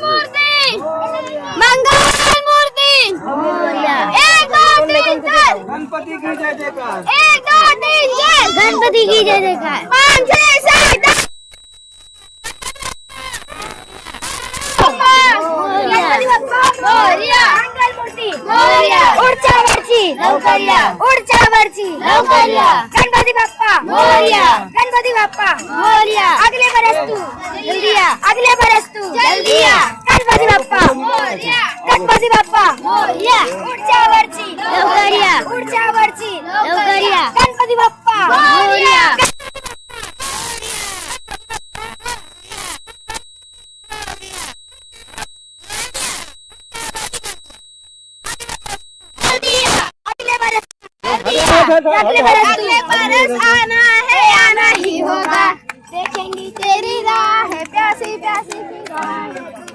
मूर्ति मंगल मूर्ति एक दो तीन चार गणपति की जय जयकार। एक दो तीन चार गणपति की जय जयकार 5 6 7 8 गणपती बाप्पा मोरया मंगल मूर्ती मोरया उडच्या वरची लवकर या उडच्या वरची लवकर या गणपती बाप्पा मोरया गणपती बाप्पा मोरया अगले बरस तू जल्दी आ अगले बरस तू जल्दी आ गणपती बाप्पा मोरया गणपती बाप्पा मोरया उडच्या वरची लवकर या उडच्या वरची लवकर या गणपती बाप्पा मोरया अगले बरस आना ही होगा देखेंगी तेरी राह प्यासी प्यासी की राह